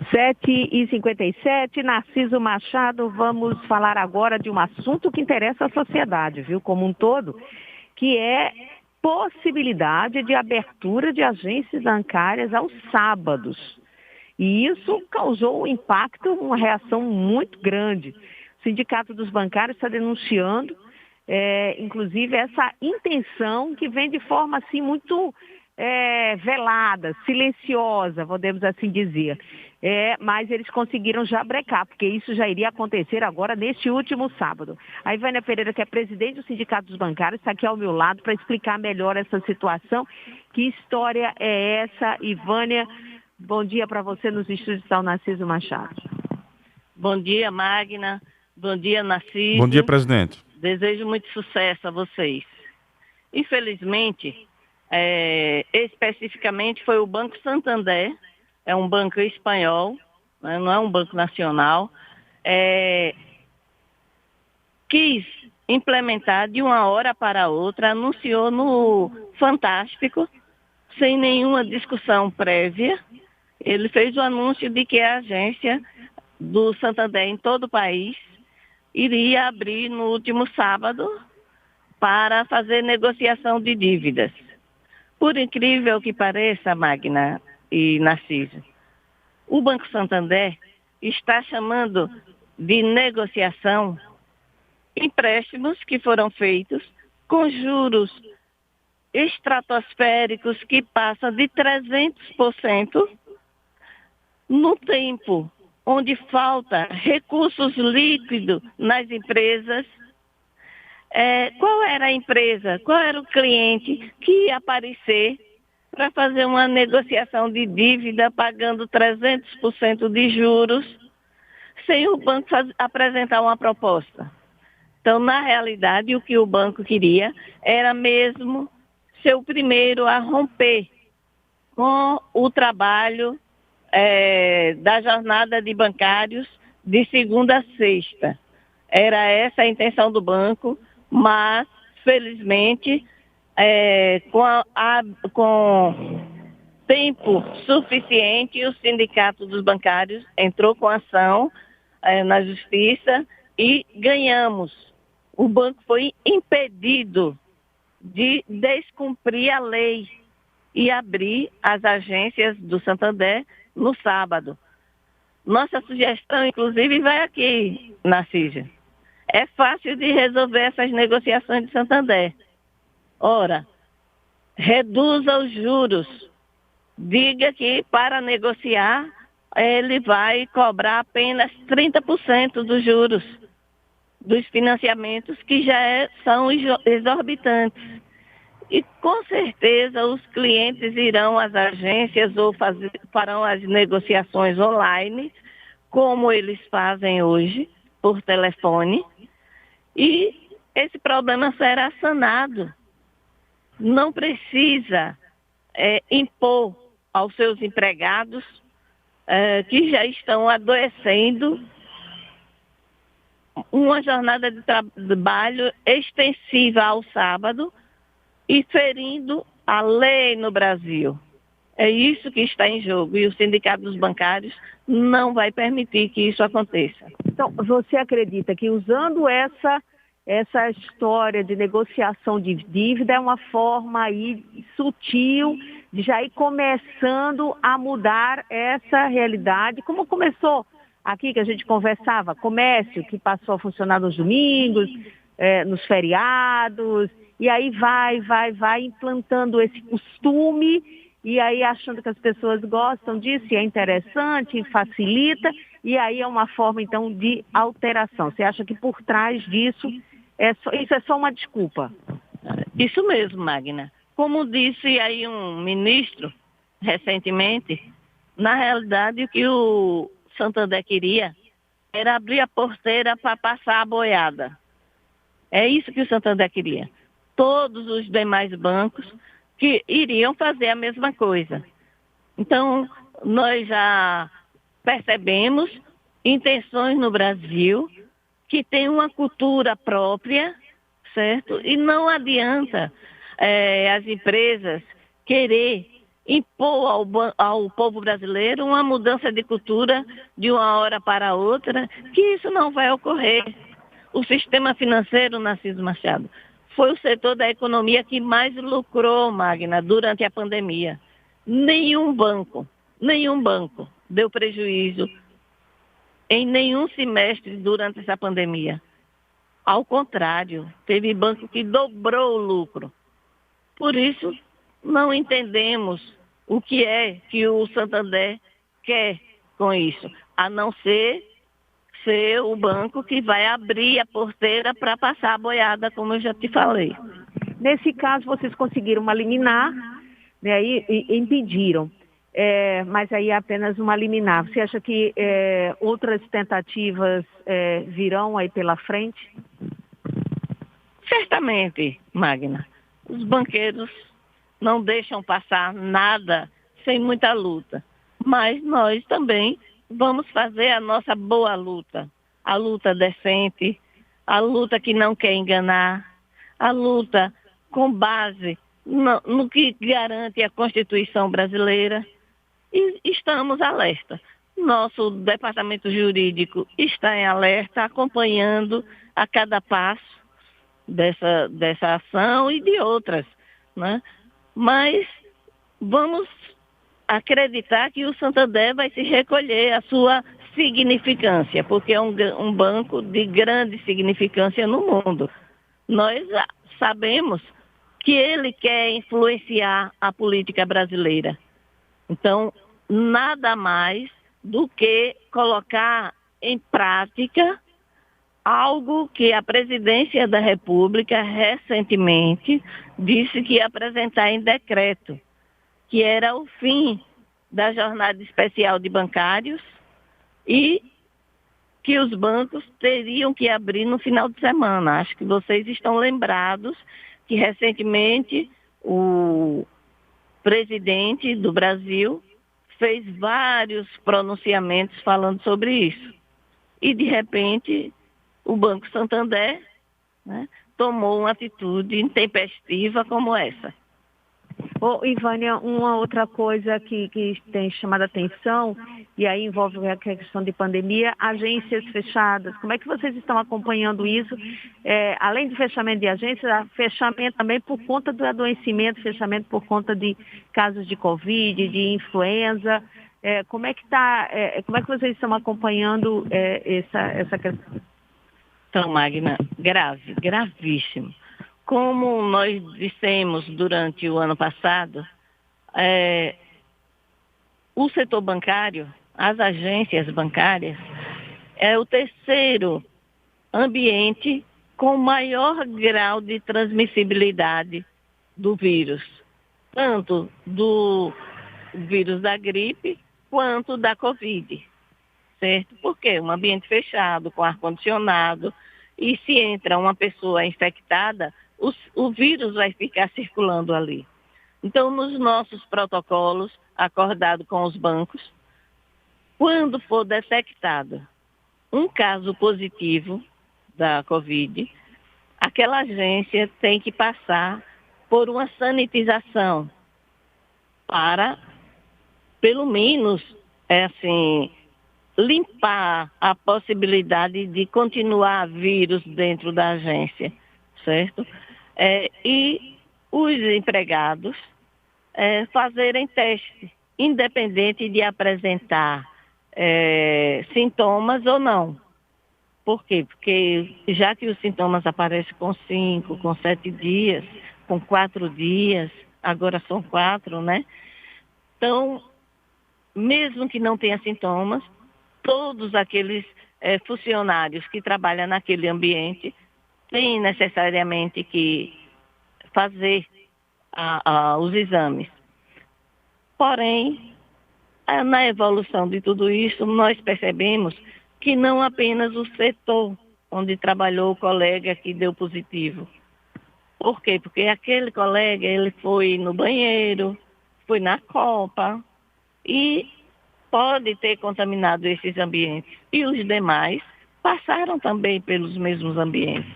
7h57, Narciso Machado, vamos falar agora de um assunto que interessa a sociedade, viu, como um todo, que é possibilidade de abertura de agências bancárias aos sábados. E isso causou um impacto, uma reação muito grande. O Sindicato dos Bancários está denunciando, inclusive, essa intenção que vem de forma assim muito velada, silenciosa, podemos assim dizer. Mas eles conseguiram já brecar, porque isso já iria acontecer agora neste último sábado. A Ivânia Pereira, que é presidente do Sindicato dos Bancários, está aqui ao meu lado para explicar melhor essa situação. Que história é essa, Ivânia? Bom dia para você nos estúdios de Narciso Machado. Bom dia, Magna. Bom dia, Narciso. Bom dia, presidente. Desejo muito sucesso a vocês. Infelizmente, especificamente foi o Banco Santander, é um banco espanhol, né, não é um banco nacional, quis implementar de uma hora para outra, anunciou no Fantástico, sem nenhuma discussão prévia. Ele fez o anúncio de que a agência do Santander em todo o país iria abrir no último sábado para fazer negociação de dívidas. Por incrível que pareça, Magna e Narciso, o Banco Santander está chamando de negociação empréstimos que foram feitos com juros estratosféricos que passam de 300% no tempo onde falta recursos líquidos nas empresas. Qual era a empresa, qual era o cliente que ia aparecer para fazer uma negociação de dívida pagando 300% de juros sem o banco apresentar uma proposta? Então, na realidade, o que o banco queria era mesmo ser o primeiro a romper com o trabalho da jornada de bancários de segunda a sexta. Era essa a intenção do banco, mas, felizmente, com tempo suficiente, o Sindicato dos Bancários entrou com ação na Justiça e ganhamos. O banco foi impedido de descumprir a lei e abrir as agências do Santander no sábado. Nossa sugestão, inclusive, vai aqui, Narciso. É fácil de resolver essas negociações de Santander. Ora, reduza os juros. Diga que para negociar, ele vai cobrar apenas 30% dos juros dos financiamentos, que já são exorbitantes. E com certeza os clientes irão às agências ou farão as negociações online, como eles fazem hoje, por telefone, e esse problema será sanado. Não precisa impor aos seus empregados, que já estão adoecendo, uma jornada de trabalho extensiva ao sábado e ferindo a lei no Brasil. É isso que está em jogo e o Sindicato dos Bancários não vai permitir que isso aconteça. Então, você acredita que usando essa história de negociação de dívida é uma forma aí sutil de já ir começando a mudar essa realidade, como começou aqui que a gente conversava, comércio que passou a funcionar nos domingos, nos feriados, e aí vai implantando esse costume, e aí achando que as pessoas gostam disso, e é interessante, facilita, e aí é uma forma então de alteração. Você acha que por trás disso, isso é só uma desculpa? Isso mesmo, Magna. Como disse aí um ministro recentemente, na realidade o que o Santander queria era abrir a porteira para passar a boiada. É isso que o Santander queria. Todos os demais bancos que iriam fazer a mesma coisa. Então, nós já percebemos intenções no Brasil que tem uma cultura própria, certo? E não adianta as empresas querer impor ao povo brasileiro uma mudança de cultura de uma hora para outra, que isso não vai ocorrer. O sistema financeiro, Narciso Machado, foi o setor da economia que mais lucrou, Magna, durante a pandemia. Nenhum banco deu prejuízo em nenhum semestre durante essa pandemia. Ao contrário, teve banco que dobrou o lucro. Por isso, não entendemos o que é que o Santander quer com isso, a não ser o banco que vai abrir a porteira para passar a boiada, como eu já te falei. Nesse caso, vocês conseguiram uma liminar, né, e impediram, mas aí é apenas uma liminar. Você acha que outras tentativas virão aí pela frente? Certamente, Magna. Os banqueiros não deixam passar nada sem muita luta. Mas nós também vamos fazer a nossa boa luta. A luta decente, a luta que não quer enganar, a luta com base no que garante a Constituição brasileira. E estamos alerta. Nosso departamento jurídico está em alerta, acompanhando a cada passo dessa ação e de outras, né? Mas vamos acreditar que o Santander vai se recolher a sua significância, porque é um banco de grande significância no mundo. Nós sabemos que ele quer influenciar a política brasileira. Então, nada mais do que colocar em prática algo que a Presidência da República recentemente disse que ia apresentar em decreto, que era o fim da jornada especial de bancários e que os bancos teriam que abrir no final de semana. Acho que vocês estão lembrados que recentemente o presidente do Brasil fez vários pronunciamentos falando sobre isso. E, de repente, o Banco Santander, né, tomou uma atitude intempestiva como essa. Ivânia, uma outra coisa que tem chamado a atenção, e aí envolve a questão de pandemia, agências fechadas. Como é que vocês estão acompanhando isso? Além de fechamento de agências, fechamento também por conta do adoecimento, fechamento por conta de casos de Covid, de influenza. Como é que vocês estão acompanhando essa questão? Então, Magna, gravíssimo. Como nós dissemos durante o ano passado, o setor bancário, as agências bancárias, é o terceiro ambiente com maior grau de transmissibilidade do vírus, tanto do vírus da gripe quanto da Covid, certo? Porque um ambiente fechado, com ar-condicionado, e se entra uma pessoa infectada, o vírus vai ficar circulando ali. Então, nos nossos protocolos, acordado com os bancos, quando for detectado um caso positivo da Covid, aquela agência tem que passar por uma sanitização para, pelo menos, limpar a possibilidade de continuar vírus dentro da agência, certo? E os empregados fazerem teste, independente de apresentar sintomas ou não. Por quê? Porque já que os sintomas aparecem com 5, com 7 dias, com 4 dias, agora são 4, né? Então, mesmo que não tenha sintomas, todos aqueles funcionários que trabalham naquele ambiente têm necessariamente que fazer os exames. Porém, na evolução de tudo isso, nós percebemos que não apenas o setor onde trabalhou o colega que deu positivo. Por quê? Porque aquele colega, ele foi no banheiro, foi na copa e pode ter contaminado esses ambientes. E os demais passaram também pelos mesmos ambientes.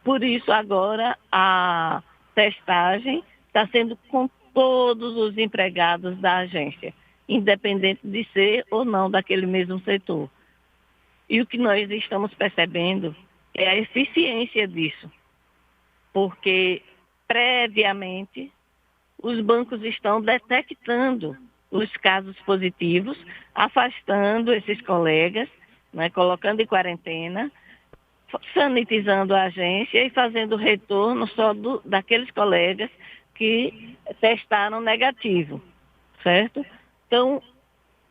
Por isso, agora, a testagem está sendo com todos os empregados da agência, independente de ser ou não daquele mesmo setor. E o que nós estamos percebendo é a eficiência disso, porque previamente os bancos estão detectando os casos positivos, afastando esses colegas, né, colocando em quarentena, sanitizando a agência e fazendo retorno só daqueles colegas que testaram negativo, certo? Então,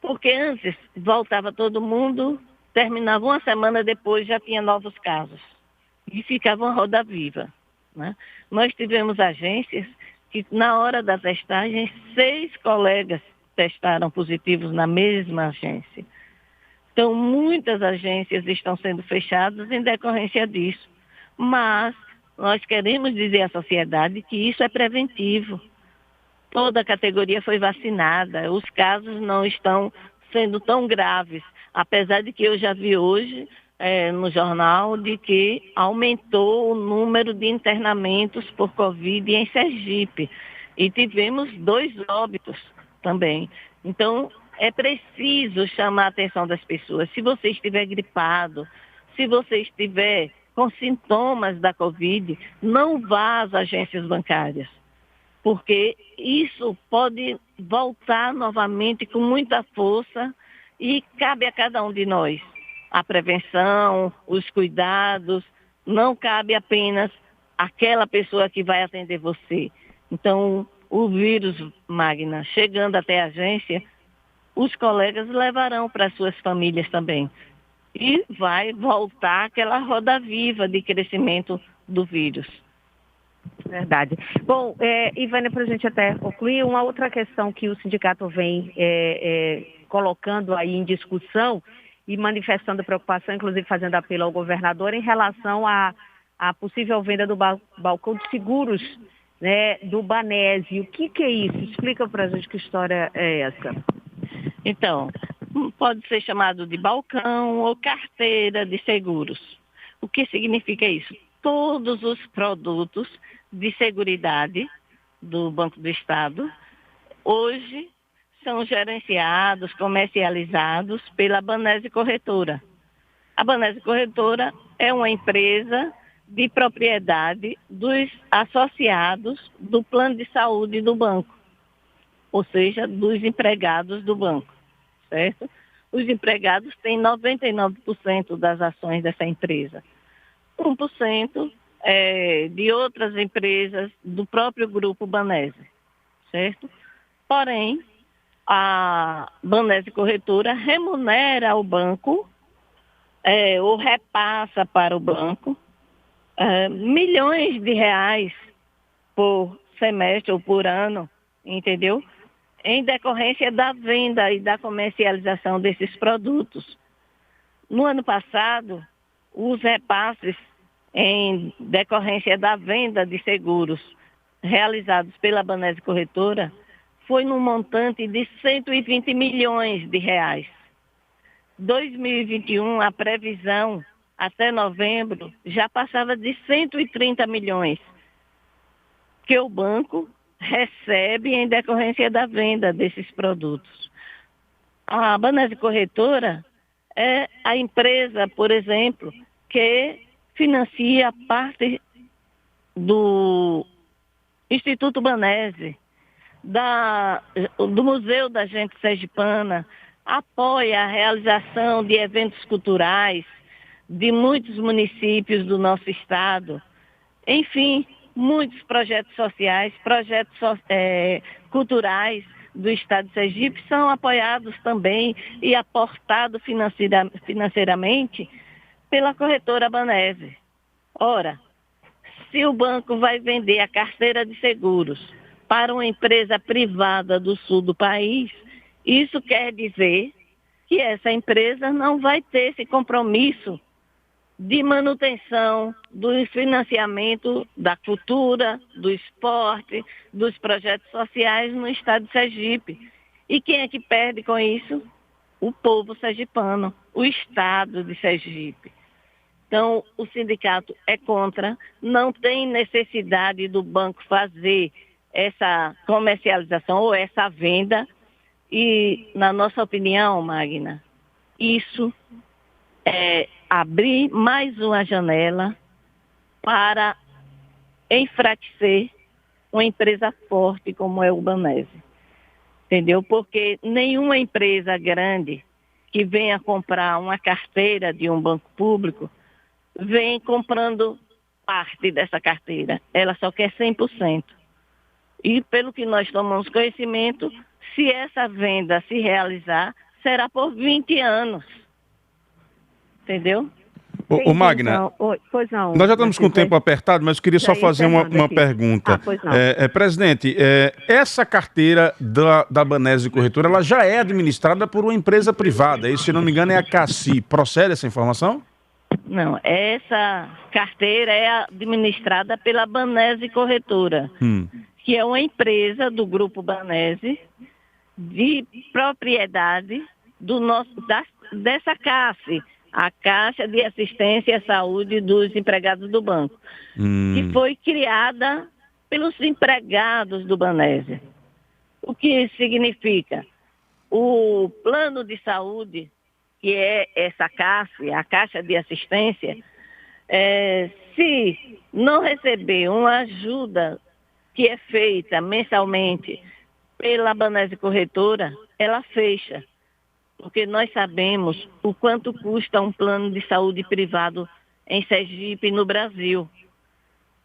porque antes voltava todo mundo, terminava uma semana depois, já tinha novos casos. E ficava uma roda viva, né? Nós tivemos agências que, na hora da testagem, 6 colegas testaram positivos na mesma agência. Então, muitas agências estão sendo fechadas em decorrência disso. Mas nós queremos dizer à sociedade que isso é preventivo. Toda a categoria foi vacinada, os casos não estão sendo tão graves, apesar de que eu já vi hoje no jornal de que aumentou o número de internamentos por Covid em Sergipe e tivemos 2 óbitos também. Então, é preciso chamar a atenção das pessoas. Se você estiver gripado, se você estiver com sintomas da Covid, não vá às agências bancárias, porque isso pode voltar novamente com muita força e cabe a cada um de nós. A prevenção, os cuidados, não cabe apenas àquela pessoa que vai atender você. Então, o vírus, Magna, chegando até a agência, os colegas levarão para suas famílias também. E vai voltar aquela roda viva de crescimento do vírus. Verdade. Bom, Ivânia, para a gente até concluir, uma outra questão que o sindicato vem colocando aí em discussão e manifestando preocupação, inclusive fazendo apelo ao governador em relação à possível venda do balcão de seguros, né, do Banese. O que é isso? Explica para a gente que história é essa. Então, pode ser chamado de balcão ou carteira de seguros. O que significa isso? Todos os produtos de seguridade do Banco do Estado hoje são gerenciados, comercializados pela Banese Corretora. A Banese Corretora é uma empresa de propriedade dos associados do plano de saúde do banco, ou seja, dos empregados do banco, certo? Os empregados têm 99% das ações dessa empresa. 1% de outras empresas do próprio grupo Banese, certo? Porém, a Banese Corretora remunera ao banco, ou repassa para o banco, milhões de reais por semestre ou por ano, entendeu? Em decorrência da venda e da comercialização desses produtos. No ano passado, os repasses em decorrência da venda de seguros realizados pela Banese Corretora foi num montante de 120 milhões de reais. 2021, a previsão até novembro já passava de 130 milhões que o banco recebe em decorrência da venda desses produtos. A Banese Corretora é a empresa, por exemplo, que financia parte do Instituto Banese, do Museu da Gente Sergipana, apoia a realização de eventos culturais de muitos municípios do nosso estado. Enfim, muitos projetos sociais, projetos culturais do estado de Sergipe são apoiados também e aportados financeiramente pela corretora Banese. Ora, se o banco vai vender a carteira de seguros para uma empresa privada do sul do país, isso quer dizer que essa empresa não vai ter esse compromisso de manutenção do financiamento da cultura, do esporte, dos projetos sociais no estado de Sergipe. E quem é que perde com isso? O povo sergipano, o estado de Sergipe. Então, o sindicato é contra, não tem necessidade do banco fazer essa comercialização ou essa venda. E, na nossa opinião, Magna, isso é abrir mais uma janela para enfraquecer uma empresa forte como é o Banese. Entendeu? Porque nenhuma empresa grande que venha comprar uma carteira de um banco público vem comprando parte dessa carteira. Ela só quer 100%. E pelo que nós tomamos conhecimento, se essa venda se realizar, será por 20 anos. Entendeu? Ô Magna, pois não, nós já estamos com o tempo apertado, mas eu queria só fazer uma pergunta. Pois não. Presidente, essa carteira da Banese Corretora, ela já é administrada por uma empresa privada, e, se não me engano é a CACI. Procede essa informação? Não, essa carteira é administrada pela Banese Corretora, que é uma empresa do Grupo Banese, de propriedade dessa CACI, a Caixa de Assistência à Saúde dos Empregados do Banco, que foi criada pelos empregados do Banese. O que significa? O plano de saúde, que é essa CACI, a Caixa de Assistência, se não receber uma ajuda que é feita mensalmente pela Banese Corretora, ela fecha. Porque nós sabemos o quanto custa um plano de saúde privado em Sergipe e no Brasil.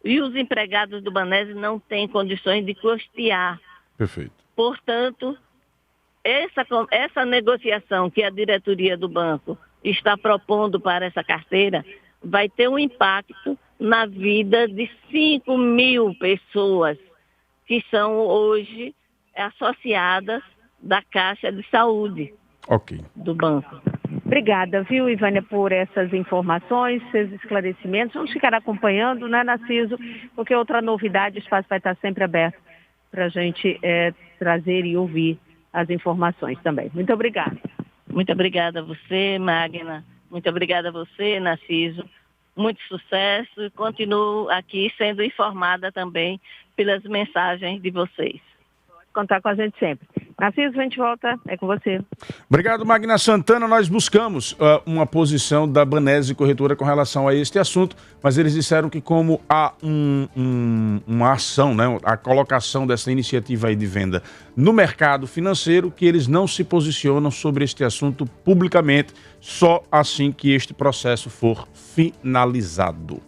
E os empregados do Banese não têm condições de custear. Perfeito. Portanto, essa negociação que a diretoria do banco está propondo para essa carteira vai ter um impacto na vida de 5.000 pessoas que são hoje associadas da Caixa de Saúde. Ok. Do banco. Obrigada, viu, Ivânia, por essas informações, seus esclarecimentos. Vamos ficar acompanhando, né, Narciso? Porque outra novidade, o espaço vai estar sempre aberto para a gente trazer e ouvir as informações também. Muito obrigada. Muito obrigada a você, Magna. Muito obrigada a você, Narciso. Muito sucesso e continuo aqui sendo informada também pelas mensagens de vocês. Pode contar com a gente sempre. Narciso, a gente volta, é com você. Obrigado, Magna Santana. Nós buscamos uma posição da Banese Corretora com relação a este assunto, mas eles disseram que como há uma ação, né, a colocação dessa iniciativa aí de venda no mercado financeiro, que eles não se posicionam sobre este assunto publicamente, só assim que este processo for finalizado.